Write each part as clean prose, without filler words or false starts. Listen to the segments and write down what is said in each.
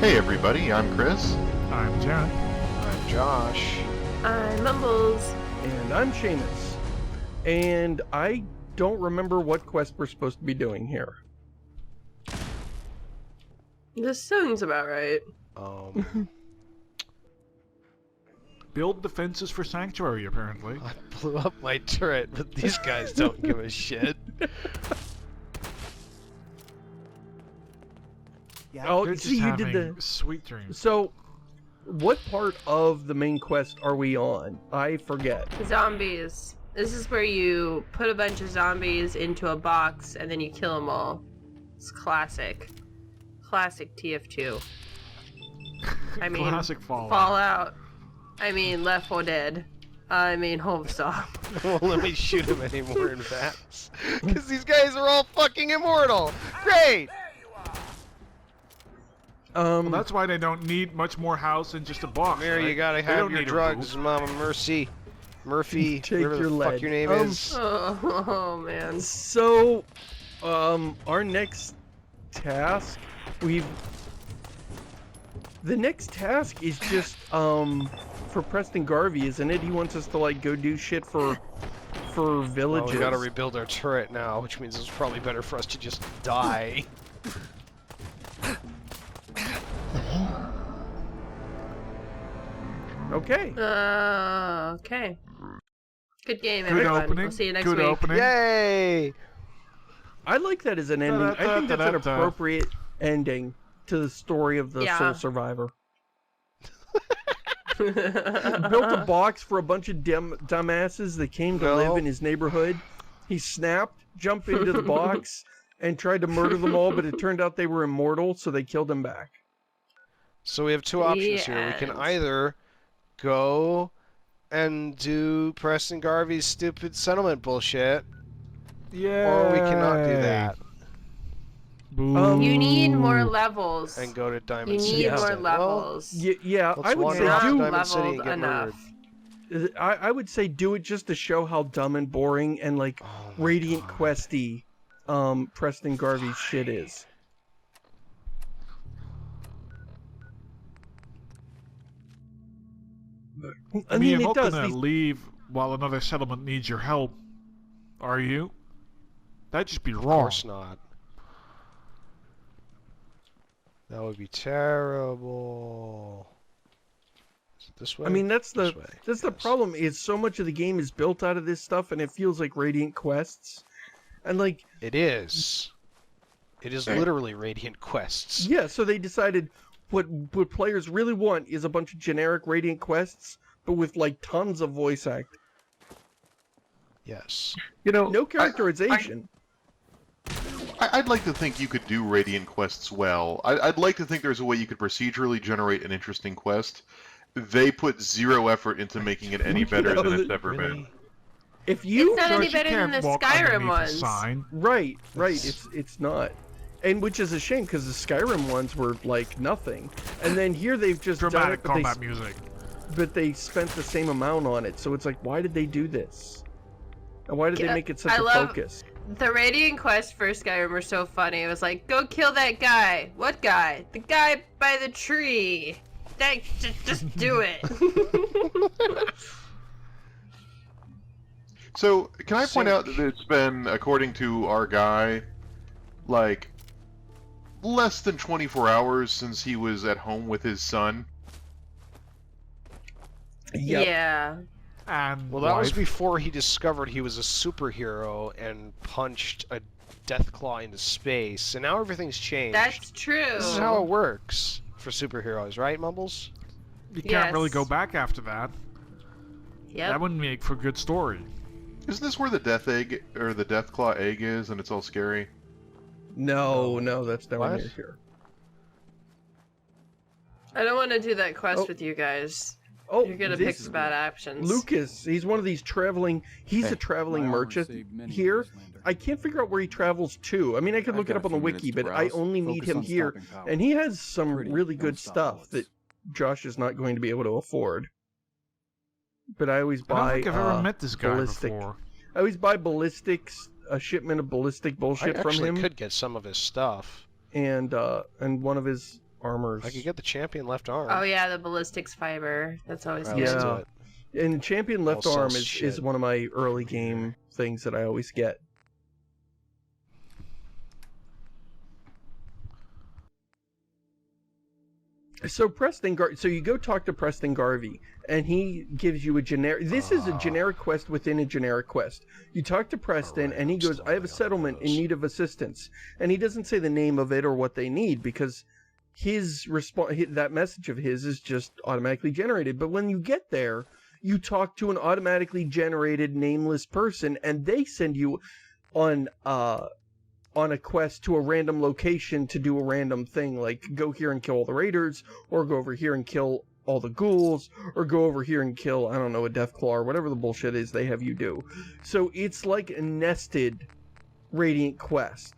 Hey everybody, I'm Chris. I'm John. I'm Josh. I'm Mumbles. And I'm Seamus. And I don't remember what quest we're supposed to be doing here. This sounds about right. Build defenses for Sanctuary, apparently. I blew up my turret, but these guys don't give a shit. Oh, They're just see, you having did the... sweet dreams. So, what part of the main quest are we on? I forget. Zombies. This is where you put a bunch of zombies into a box and then you kill them all. It's classic. Classic TF2. I mean, Classic Fallout. Fallout. I mean, Left 4 Dead. I mean, Homestop. Won't let me shoot them anymore in VATS. Because these guys are all fucking immortal! Great! Well, that's why they don't need much more house than just a box. There, right? you gotta They have don't your need a drugs, roof. Mama Mercy. Murphy, Take whatever your the fuck lead. your name is. Oh, man. So, our next task, the next task is just, for Preston Garvey, isn't it? He wants us to, like, go do shit for Well, villages. we gotta rebuild our turret now, which means it's probably better for us to just die. Okay. Okay. Good game, Good everyone. opening. We'll see you next Good week. opening. Yay! I like that as an ending. I think that's an appropriate ending to the story of the Yeah. Soul Survivor. Built a box for a bunch of dumbasses that came to live in his neighborhood. He snapped, jumped into the box, and tried to murder them all, but it turned out they were immortal, so they killed him back. So we have two options here. We can Yes. either go and do Preston Garvey's stupid settlement bullshit, Yeah. or we cannot do that You need more levels. and go to You Diamond City need more instead. levels. Yeah, Let's I would wander say off to do. Diamond City and leveled get enough. murdered. I would say do it just to show how dumb and boring and like Oh my Radiant God. Questy, Preston Garvey's shit is. I mean, mean, you're it not does. gonna These- leave while another settlement needs your help, are you? That'd just be Of wrong. course not. That would be terrible. Is it this way? I mean, that's This the way. that's the Yes. problem. Is so much of the game is built out of this stuff, and it feels like Radiant Quests, and like It is. It is literally Radiant Quests. yeah. So they decided what players really want is a bunch of generic Radiant Quests, but with like tons of voice acting. Yes. You know, No characterization. I'd like to think you could do Radiant quests well. I'd like to think there's a way you could procedurally generate an interesting quest. They put zero effort into making it any better than it's ever been. Really? If you It's not Josh, any you better than can't the walk Skyrim underneath a ones. sign. right, That's- it's not, and which is a shame because the Skyrim ones were like nothing, and then here they've just Dramatic done it, combat music. but they spent the same amount on it. So it's like, why did they do this? And why did they Yeah, make it such I a love- focus? The Radiant Quest for Skyrim were so funny. It was like, go kill that guy. What guy? The guy by the tree. Just do it. So, can I point out that it's been, according to our guy, like, less than 24 hours since he was at home with his son? Yep. Yeah. And Well, that was wife. before he discovered he was a superhero and punched a Deathclaw into space, and now everything's changed. That's true. This is how it works for superheroes, right, Mumbles? You can't really Yes. go back after that. That Yep. wouldn't make for a good story. Isn't this where the Death Egg, or the Deathclaw egg is, and it's all scary? No, that's nowhere What? near here. I don't want to do that quest Oh. with you guys. Oh, You're gonna this pick some bad options. Lucas, he's one of these traveling. He's a traveling merchant here. I can't figure out where he travels to. I mean, I could look it up on the wiki, but I only meet him here, and he has some really good stuff that Josh is not going to be able to afford. But I always I don't buy think I've ever met this guy ballistic. before. I always buy ballistics, a shipment of ballistic I bullshit from actually him, could get some of his stuff. and one of his armors. I could get the champion left arm. Oh yeah, the ballistics fiber. That's always Right, good. let's do Yeah. it. And champion left All arm sells is shit. one of my early game things that I always get. So so you go talk to Preston Garvey, and he gives you a generic. This is a generic quest within a generic quest. You talk to Preston, and he goes, "I have a settlement in need of assistance," and he doesn't say the name of it or what they need because his response, that message of his, is just automatically generated. But when you get there, you talk to an automatically generated nameless person, and they send you on a quest to a random location to do a random thing, like go here and kill all the raiders, or go over here and kill all the ghouls, or go over here and kill, I don't know, a Deathclaw, or whatever the bullshit is they have you do. So it's like a nested Radiant quest.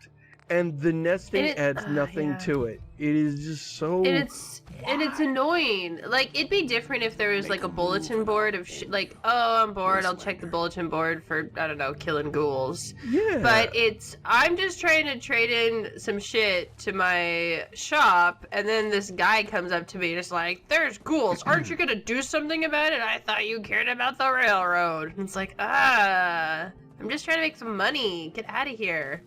And the nesting adds nothing to it. It is just so... And it's annoying. Like, it'd be different if there was, like, a bulletin board of like, oh, I'm bored, I'll check the bulletin board for, I don't know, killing ghouls. Yeah. But I'm just trying to trade in some shit to my shop, and then this guy comes up to me just like, there's ghouls, aren't you gonna do something about it? I thought you cared about the railroad. And it's like, I'm just trying to make some money. Get out of here.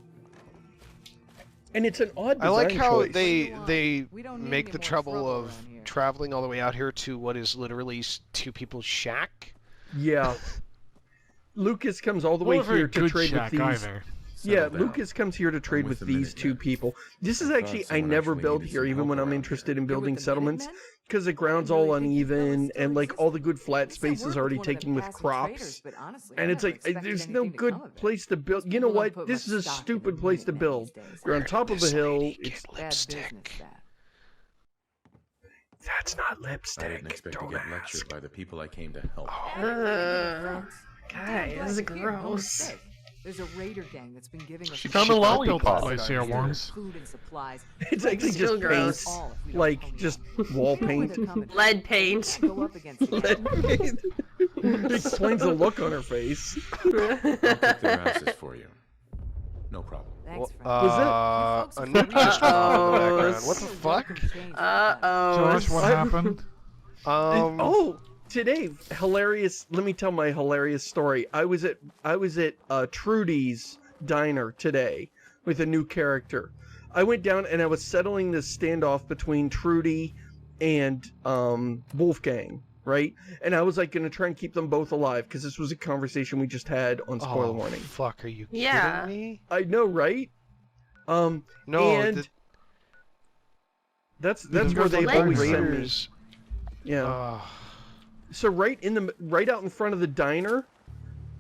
And it's an odd design I like how choice. they make the trouble of traveling all the way out here to what is literally two people's shack. Yeah. Lucas comes all the way here to trade with these... Either. Yeah, Lucas comes here to trade with these two people. This is actually, I never build here, even when I'm interested in building settlements, because the ground's all uneven, and like all the good flat space is already taken with crops. And it's like, there's no good place to build. You know what? This is a stupid place to build. You're on top of a hill. It's lipstick. That's not lipstick. I didn't expect to get lectured by the people I came to help. Guys, this is gross. There's a raider gang that's been giving us She found a lollipop. Place here once. food and supplies. It's actually Still just gross. paint, like just wall paint. Lead paint. Go up against each Lead other. paint. Explains the look on her face. I'll kick their asses for you. No problem. Thanks, friend. Was A nuke just went off in the background. What the Things fuck? can change Josh, what happened? Today, hilarious. Let me tell my hilarious story. I was at Trudys Diner today with a new character. I went down and I was settling this standoff between Trudy and Wolfgang, right? And I was like going to try and keep them both alive because this was a conversation we just had on Spoiler Warning. Fuck, are you Yeah. kidding me? I know, right? No, and that's where they've always sent me. Raiders. Yeah. So right out in front of the diner,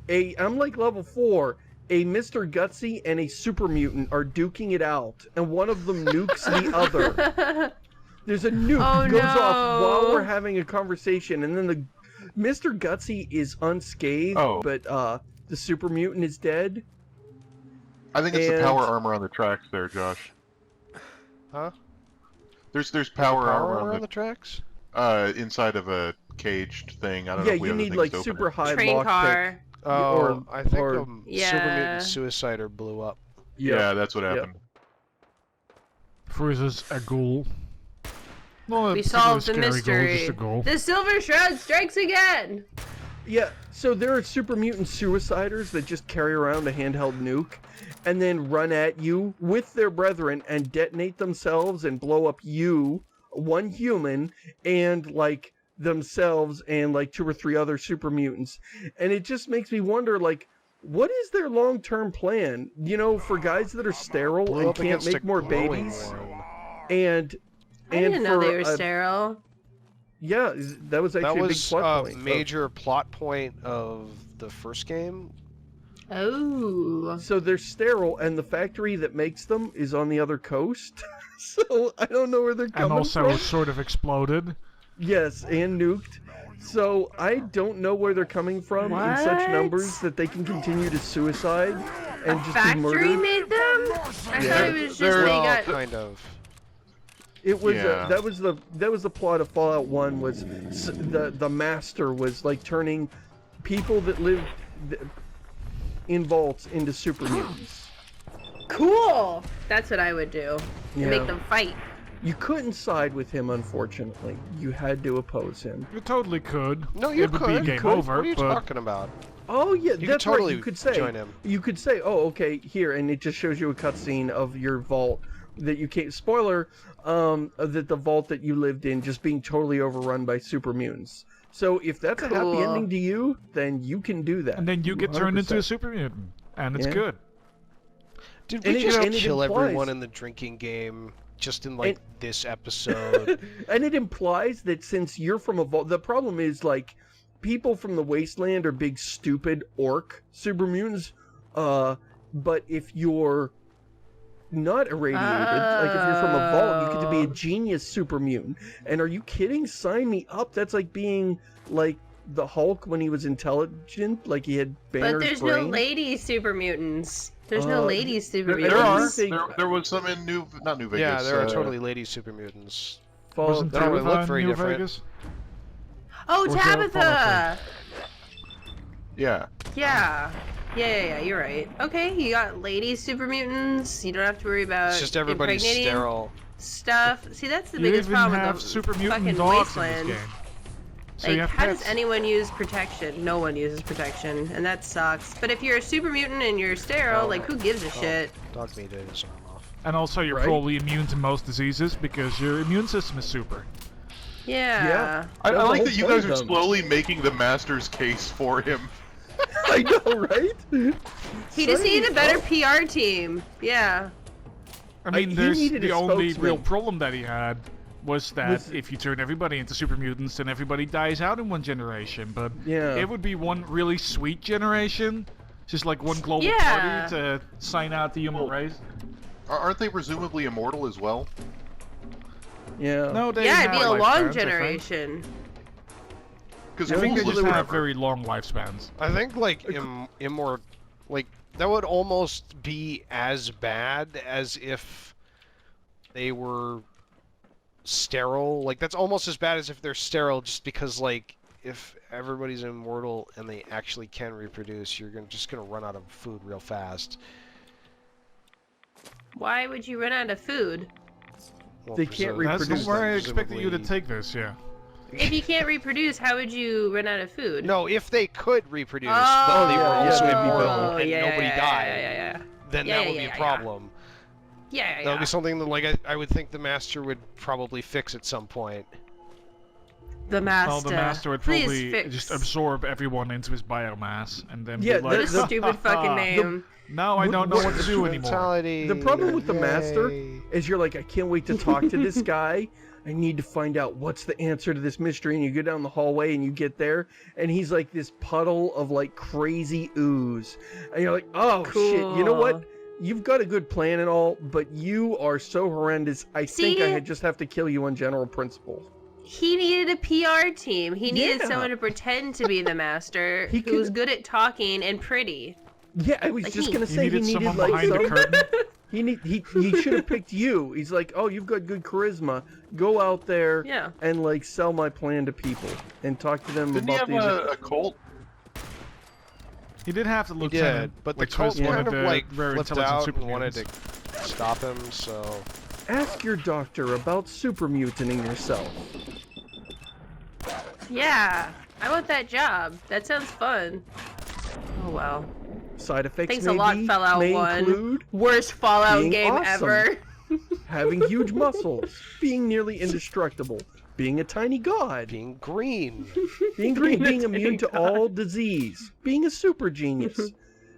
I'm like level 4. A Mr. Gutsy and a Super Mutant are duking it out, and one of them nukes the other. There's a nuke goes off while we're having a conversation, and then the Mr. Gutsy is unscathed, but the Super Mutant is dead. I think it's the power armor on the tracks there, Josh. Huh? There's power armor on the tracks? Inside of a caged thing. I don't know if we you have the need things like to open super it. high Train lockpick. car. Oh, I think or- Super Yeah. Mutant Suicider blew up. Yeah, that's what happened. Freezes a ghoul. Not a We particularly solved the scary ghoul, mystery. just a ghoul. The Silver Shroud strikes again! Yeah, so there are Super Mutant Suiciders that just carry around a handheld nuke and then run at you with their brethren and detonate themselves and blow up you, one human, and like themselves and like 2 or 3 other Super Mutants. And it just makes me wonder, like, what is their long-term plan? You know, for guys that are sterile Blew and up can't against make a more glowing babies, one. and I didn't know they were for, sterile. yeah, that was actually That a big was plot a point. major plot point of the first game. Oh. So they're sterile, and the factory that makes them is on the other coast. So I don't know where they're coming And also from. sort of exploded. Yes, and nuked. So I don't know where they're coming from in such What? numbers that they can continue to suicide and just be Factory murdered. made them? I thought it was just They're- they Well, got... kind of. It was Yeah. that was the plot of Fallout 1 was the master was like turning people that lived in vaults into super mutants. Cool! That's what I would do. Yeah. Make them fight. You couldn't side with him, unfortunately. You had to oppose him. You totally could. No, you it would could. be game Could. over, What are you but talking about? Oh yeah, You could that's totally right. You could say, join him. You could say, oh okay, here, and it just shows you a cutscene of your vault that you can't. Spoiler, that the vault that you lived in just being totally overrun by super mutants. So if that's a happy Cool. ending to you, then you can do that. and then you get turned into 100%. a super mutant, and it's Yeah. good. Did And we it- just and it kill implies- everyone in the drinking game just in like this episode? And it implies that since you're from a vault, the problem is like people from the wasteland are big stupid orc super mutants. But if you're not irradiated, like if you're from a vault, you get to be a genius super mutant. And are you kidding? Sign me up. That's like being like the Hulk when he was intelligent, like he had Banner's But there's brain. no lady super mutants. There's no lady super there mutants. are. There was some in not New Vegas. Yeah, there are totally lady super mutants. Wasn't they don't really Tabitha look very in New different. Vegas? Oh, Or is that Tabitha! Yeah. Yeah, you're right. Okay, you got lady super mutants. You don't have to worry about It's just everybody's impregnating sterile. stuff. See, that's the You biggest even problem have with the super fucking mutant dogs wasteland. in this game. So Like, you have how pets. does anyone use protection? No one uses protection, and that sucks. But if you're a super mutant and you're sterile, Oh. like, who gives a shit? Dog meat ate his arm off. And also, you're Right? probably immune to most diseases because your immune system is super. Yeah. I That's the like whole that you point guys are of them. slowly making the master's case for him. I know, right? He just Sign needed me a better up. PR team. Yeah. I mean, he there's needed the a only spokesman. real problem that he had was that Was- if you turn everybody into super mutants, then everybody dies out in one generation. But Yeah. it would be one really sweet generation, just like one global Yeah. party to sign out the human race. Aren't they presumably immortal as well? Yeah. No, they Yeah, it'd have be a long lifespans, I think. generation. Because I think they fools just live have forever. very long lifespans. I think like like that would almost be as bad as if they were sterile. Like that's almost as bad as if they're sterile, just because like if everybody's immortal and they actually can reproduce, you're just gonna run out of food real fast. Why would you run out of food? Well, They can't presu- That's reproduce where I expected you to presumably- take this, yeah. If you can't reproduce, how would you run out of food? No, if they could reproduce, Oh, but they were yeah, also yeah, immortal and yeah, nobody yeah, died, Yeah. then Yeah, that yeah, would be yeah, a yeah. problem. Yeah. That would be something that, like, I would think the master would probably fix at some point. The master. Well, the master would Please probably fix. just absorb everyone into his biomass and then Yeah, be like, What a stupid fucking name. now I don't know what to do anymore. Mentality. The problem with the master Yay. is you're like, I can't wait to talk to this guy. I need to find out what's the answer to this mystery. And you go down the hallway and you get there, and he's like this puddle of like crazy ooze. And you're like, oh shit, you know what? Cool. You've got a good plan and all, but you are so horrendous. I think I See? just have to kill you on general principle. He needed a PR team. He needed Yeah. someone to pretend to be the master He who's could- good at talking and pretty. Yeah, I was Like just me. gonna You say needed he needed someone like behind the some. curtain. He should have picked you. He's like, oh, you've got good charisma. Go out there Yeah. and like sell my plan to people and talk to them Didn't he about have these. a cult? He did have the He lieutenant, did, but the which cult was one kind of of the like rare flipped intelligent out super and wanted to mutants. stop him, so... Ask your doctor about super mutating yourself. Yeah. I want that job. That sounds fun. Oh well. Side effects Thanks may a lot, be- Fallout may 1. include Worst Fallout Being game awesome. ever. having huge muscles, being nearly indestructible, being a tiny god, Being green. being green, being immune to all disease, being a super genius,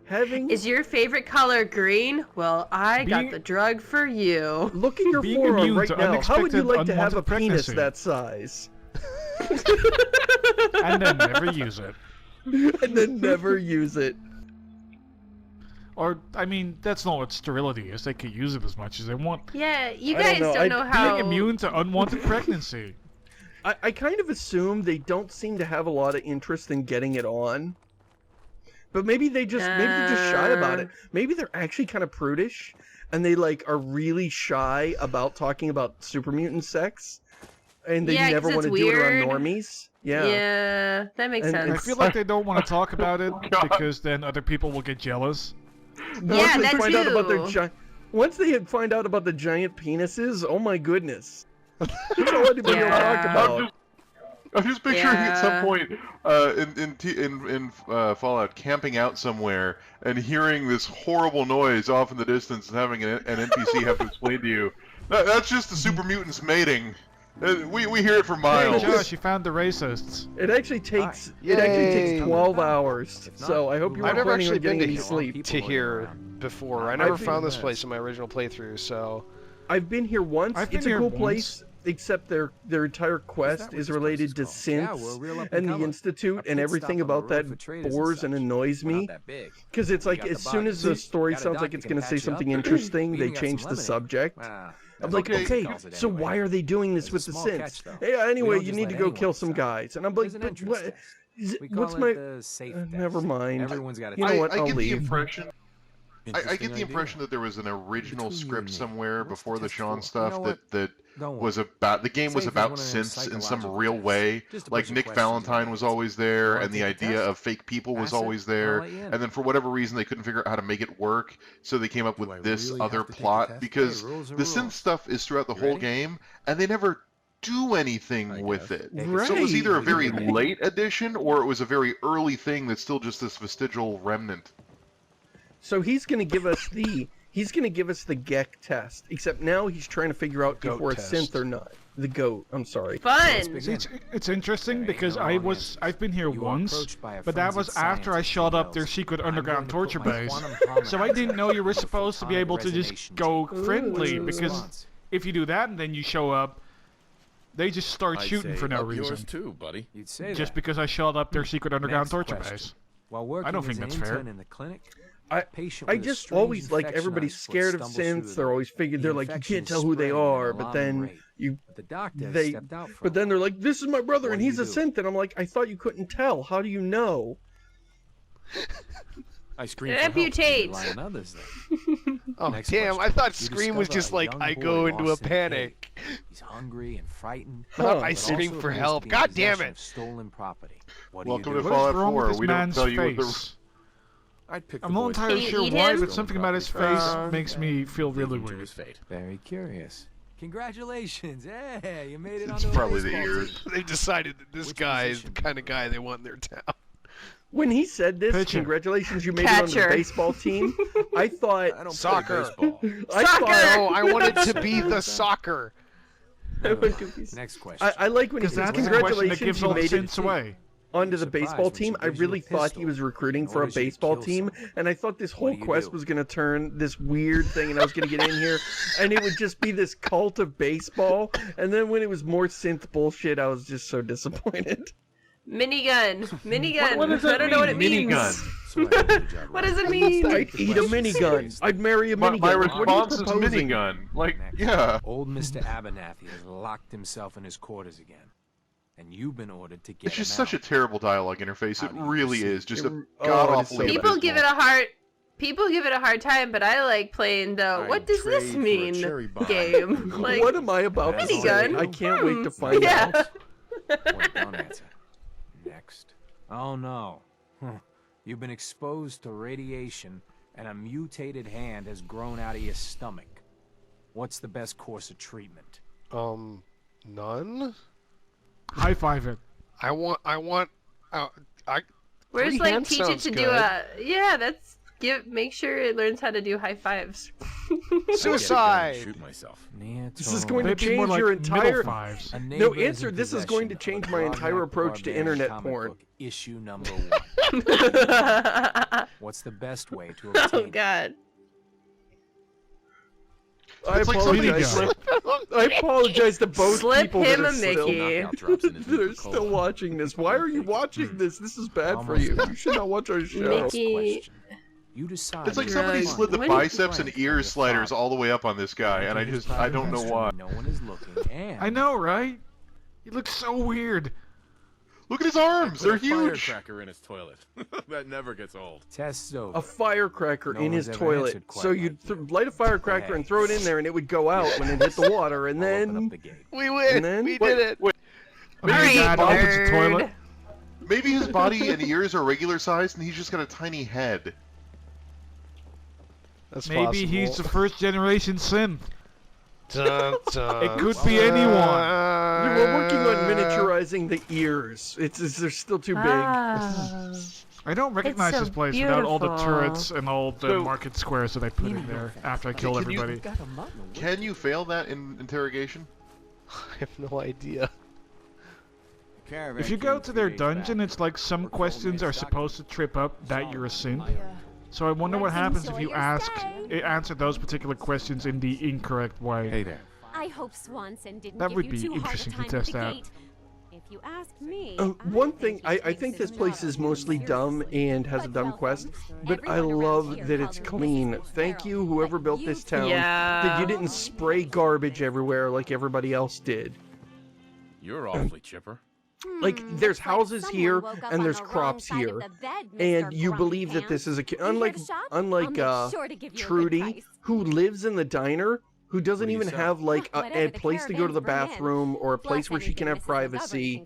having Is your favorite color green? Well, I got Being- the drug for you. look at your being forearm immune right to now. How would you unexpected like to have a unwanted penis pregnancy. that size? And then never use it. And then never use it. Or, I mean, that's not what sterility is. They can use it as much as they want. Yeah, you I don't guys know. don't know how. Being immune to unwanted pregnancy. I kind of assume they don't seem to have a lot of interest in getting it on. But maybe they're just shy about it. Maybe they're actually kind of prudish and they like are really shy about talking about super mutant sex. And they Yeah, 'cause never want it's to do it weird. around normies. Yeah. Yeah, that makes And I sense. feel like they don't want to talk about it God. because then other people will get jealous. Once Yeah, they that find out about their too. Once they had find out about the giant penises, oh my goodness. That's all anybody will talk about. I'm just picturing at some Yeah. point in Fallout camping out somewhere and hearing this horrible noise off in the distance and having an NPC have to explain to you, that's just the Super Mutants mating. We hear it for Hey, miles. Josh, you found the racists. It actually takes Yay. 12 hours. So I hope you I've weren't never planning actually on getting been any to sleep. here before. I never I've found been- this place in my original playthrough, so I've been here once. I've been It's a here cool once. place, except their entire quest is related to synths and the Institute, and everything about that bores and annoys me. Because it's like, as soon as the story sounds like it's going to say something interesting, they change the subject. I'm like, okay, so why are they doing this with the synths? Yeah, anyway, you need to go kill some guys. And I'm like, but what? What's my... never mind. Everyone's got You know what? I I'll get the leave. impression. I get the impression that there was an original script somewhere before the Sean stuff that was about the game was about synths in some real way. Like Nick Valentine was always there, and the idea of fake people was always there. And then for whatever reason, they couldn't figure out how to make it work, so they came up with this other plot. Because the synth stuff is throughout the whole game, and they never do anything with it. So it was either a very late addition or it was a very early thing that's still just this vestigial remnant. So he's going to give us the Gek test, except now he's trying to figure out if we're a synth or not. The goat. I'm sorry. Fun. See, it's interesting because I've been here once, but that was after I shot up their secret underground torture base. So I didn't know you were supposed to be able to just go friendly, because if you do that and then you show up, they just start shooting for no reason. Yours too, buddy. You'd say Just that. because I shot up their secret underground Next torture question. base. While working I don't think as an that's fair. intern in the clinic, I just always like everybody's scared of synths. They're always figured they're like, you can't tell who they are, but then the doctor they stepped out for but then they're like, this is my brother and What do he's you a do? synth, and I'm like, I thought you couldn't tell. How do you know? I screamed Amputate. for help and others then. oh Next damn! question. I thought You Scream was discover just a like young I boy go into a lost in panic. cave. He's hungry and frightened. Huh. I but scream also for appears to help. be in God damn possession it! of stolen property. What Welcome do you to do? What is Fallout wrong 4, with this we don't man's tell you what the- face? I'd pick I'm the not boy entirely Can you sure eat why, him? but something about his face makes me feel really to weird. his fate. Very curious. Congratulations! Hey, you made it It's onto probably a the baseball ears. team. They've decided that this Which guy is the position? kind of guy they want in their town. When he said this, Pitcher. congratulations, you made it on the Catcher. baseball team. I thought I don't Soccer. play baseball. I Soccer! thought No, I wanted to be the soccer. Next question. I like when he Because says that's the question that congratulations, gives you all the made it synths away. onto the Surprised baseball when she team. I gives you a really thought he pistol was recruiting and for a orders you to baseball kill team, someone. and I thought this What whole do you quest do? was going to turn this weird thing, and I was going to get in here, and it would just be this cult of baseball. And then when it was more synth bullshit, I was just so disappointed. Minigun. Minigun. What does that I don't know what it mean, means. minigun? So I did the job What right. does it mean? I'd eat a minigun. I'd marry a My minigun. Like, what are you response is proposing? minigun. Like, Next. yeah. Old Mr. Abernathy has locked himself in his quarters again, and you've been ordered to get It's just him such a out. terrible dialogue interface. How It do you really proceed? is. Just a It- god oh, it's so awfully People abysmal. give it a hard. People give it a hard time, but I like playing the "What does this trade for a mean?" cherry bomb. game. Like, What am I about to say? Minigun? I can't wait to find yeah. out. Wait, don't answer. Next. Oh no. You've been exposed to radiation, and a mutated hand has grown out of your stomach. What's the best course of treatment? None. High five it. I want. Where's Three like hands teach it sounds to good. do a that's make sure it learns how to do high fives. Suicide. Shoot myself. This is going to Maybe more change like your middle entire... fives. No, answer, this is going to change my entire approach to internet porn. Issue number 1. What's the best way to Oh obtain it? God. I It's like somebody apologize. I apologize to both Slip people that him are a still, Mickey. Knockout drops in his that are Nuka-Cola. still watching this. Why are you watching this? This is bad for you. You should not watch our show. Mickey. Question. You decide. It's like You're somebody like, slid the when- biceps and ears sliders all the way up on this guy, and I don't know why. No one is looking. And I know, right? He looks so weird. Look at his arms; Put they're a huge. firecracker in his toilet. That never gets old. Test's over. A firecracker No in his one's ever toilet. answered quite So like you'd you. light a firecracker and throw it in there, and it would go out when it hit the water, and I'll open then... up the gate. We win. And then- We Wait, did it. wait. Maybe Alright, Dad opens the nerd. toilet. Maybe his body and ears are regular sized, and he's just got a tiny head. That's Maybe he's the possible. first generation synth. Dun, dun, It could be anyone. We're working on miniaturizing the ears. They're still too big. Ah. I don't recognize so this place without all the beautiful. turrets and all the So- market squares that I put in there after I killed Can you- everybody. Can you fail that in interrogation? I have no idea. If you go to their dungeon, it's like some questions are supposed to trip up that you're a synth. So I wonder what happens if you answer those particular questions in the incorrect way. Hey there. I hope Swanson didn't That give would you be too hard a interesting to time at test the out. gate. If you ask me, One thing, I think this place is mostly dumb and has a dumb quest, but I love that it's clean. Thank you, whoever built this town, that you didn't spray garbage everywhere like everybody else did. You're awfully chipper. Like, there's houses here and there's crops here, and you believe that this is unlike Trudy, who lives in the diner, who doesn't even have like a place to go to the bathroom or a place where she can have privacy.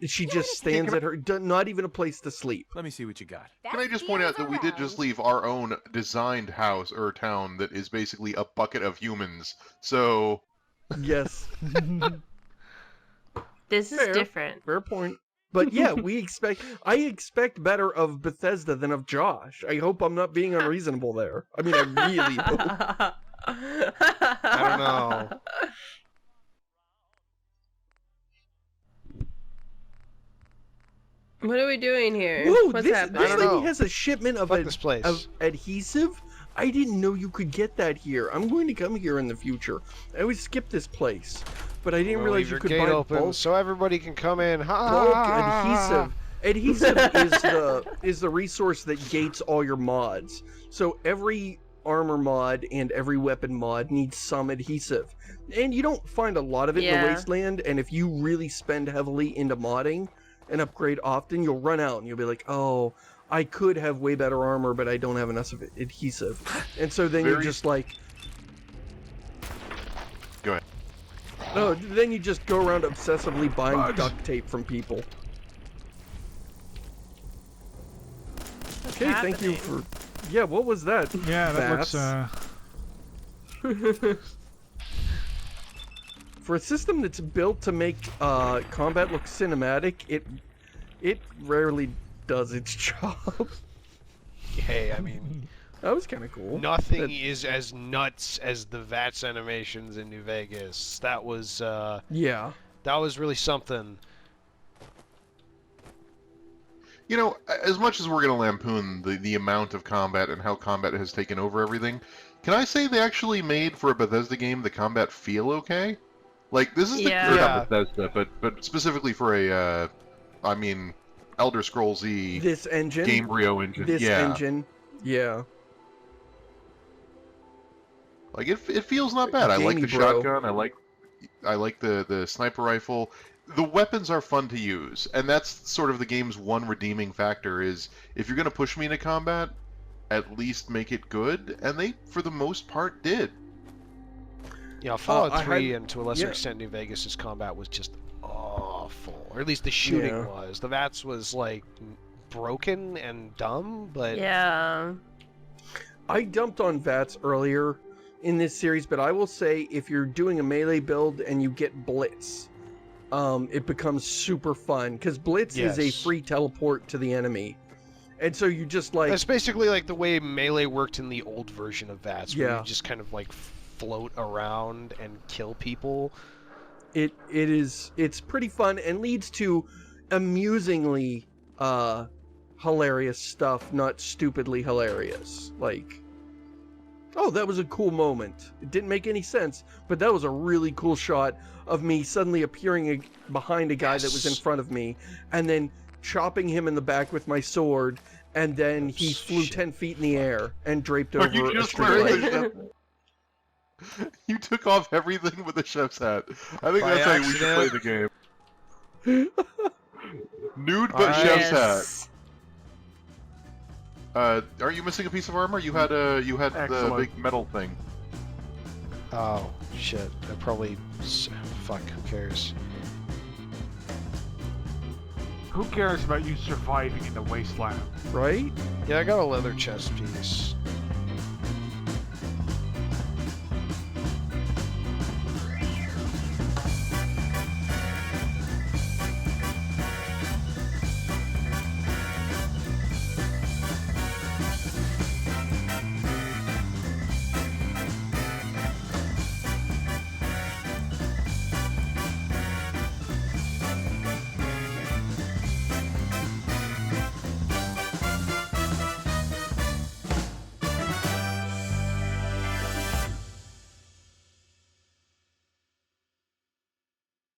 She just stands at her, not even a place to sleep. Let me see what you got. Can I just point out that we did just leave our own designed house or town that is basically a bucket of humans. So Yes. This is different. Fair point. But yeah, I expect better of Bethesda than of Josh. I hope I'm not being unreasonable there. I mean, I really hope. I don't know. What are we doing here? Whoa, What's this happening? lady has a shipment of, Fuck this place. of adhesive? I didn't know you could get that here. I'm going to come here in the future. I always skip this place, but I didn't We'll realize leave you your could gate buy open bulk, so everybody can come in. bulk adhesive. Adhesive is the resource that gates all your mods. So every armor mod and every weapon mod needs some adhesive. And you don't find a lot of it in the wasteland, and if you really spend heavily into modding and upgrade often, you'll run out and you'll be like, oh, I could have way better armor, but I don't have enough of adhesive. And so then you're just like... Go ahead. No, then you just go around obsessively buying duct tape from people. Okay, thank you for... Yeah, what was that? Yeah, that looks, For a system that's built to make combat look cinematic, it rarely does its job. Hey, I mean, That was kind of cool. nothing is as nuts as the VATS animations in New Vegas. That was Yeah. that was really something. You know, as much as we're going to lampoon the amount of combat and how combat has taken over everything, can I say they actually made, for a Bethesda game, the combat feel okay? Like, this is or not Bethesda, but specifically for a, I mean, Elder Scrolls Z This engine. Gamebryo engine. This yeah. engine. Yeah. Like, it feels not bad. I like the Jamie, bro. shotgun. I like the sniper rifle. The weapons are fun to use, and that's sort of the game's one redeeming factor is if you're going to push me into combat, at least make it good, and they, for the most part, did. Yeah, Fallout 3 had- and to a lesser yeah. extent New Vegas' combat was just awful. Or at least the shooting Yeah. was. The VATS was like broken and dumb, but Yeah. I dumped on VATS earlier in this series, but I will say if you're doing a melee build and you get Blitz, it becomes super fun because Blitz is a Yes. free teleport to the enemy, and so you just like it's basically like the way melee worked in the old version of VATS, where Yeah. you just kind of like float around and kill people. it's pretty fun and leads to amusingly hilarious stuff, not stupidly hilarious. Like, oh, that was a cool moment. It didn't make any sense, but that was a really cool shot of me suddenly appearing behind a guy that was in Yes. front of me, and then chopping him in the back with my sword, and then he flew Shit. 10 feet in the air and draped Are over you a just wearing streetlight. the chef? You took off everything with the chef's hat. I think By that's how we should play accident. the game. Nude but chef's hat. Yes. Are you missing a piece of armor? You had the Excellent. big metal thing. Oh shit! I probably fuck. Who cares? who cares about you surviving in the wasteland? Right? Yeah, I got a leather chest piece.